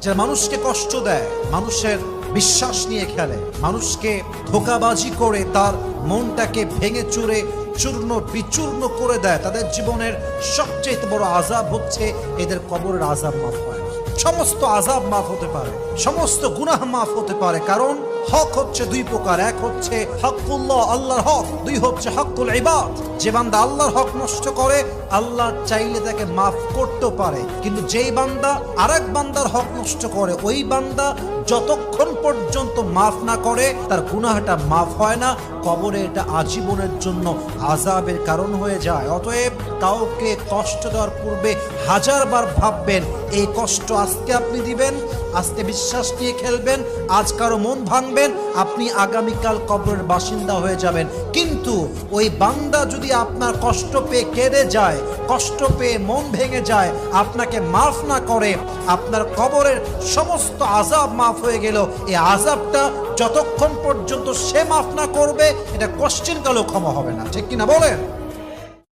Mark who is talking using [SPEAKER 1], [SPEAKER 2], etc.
[SPEAKER 1] যারা মানুষকে কষ্ট দেয়, মানুষের বিশ্বাস নিয়ে খেলে, মানুষকে ধোঁকাবাজি করে তার মনটাকে ভেঙে চুরে চূর্ণ বিচূর্ণ করে দেয়, তাদের জীবনের সবচেয়ে বড় আযাব হচ্ছে এদের কবরের আযাব মাফ হয়। সমস্ত আযাব মাফ হতে পারে, সমস্ত গুনাহ মাফ হতে পারে, কারণ হক হচ্ছে দুই প্রকার। এক হচ্ছে হকুল্লাহ, আল্লাহর হক। দুই হচ্ছে হকুল ইবাদ। যে বান্দা আল্লাহর হক নষ্ট করে, আল্লাহ চাইলে তাকে মাফ করতেও পারে, কিন্তু যেই বান্দা আরেক বান্দার হক নষ্ট করে, ওই বান্দা যতক্ষণ পর্যন্ত মাফ না করে তার গুনাহটা মাফ হয় না। কবরে এটা আজীবনের জন্য আযাবের কারণ হয়ে যায়। অতএব কাউকে কষ্ট দেওয়ার পূর্বে হাজারবার ভাববেন, এই কষ্ট আজকে আপনি দিবেন, আজকে বিশ্বাস নিয়ে খেলবেন, আজ কারো মন ভাঙবেন, আপনি আগামীকাল কবরের বাসিন্দা হয়ে যাবেন। কিন্তু ওই বান্দা যদি আপনার কষ্ট পেয়ে কেঁদে যায়, কষ্ট পেয়ে মন ভেঙে যায়, আপনাকে মাফ না করে, আপনার কবরের সমস্ত আযাব মাফ হয়ে গেল। এই আযাবটা যতক্ষণ পর্যন্ত সে মাফ না করবে, এটা কোশ্চেন কালেও ক্ষমা হবে না। ঠিক কিনা বলেন?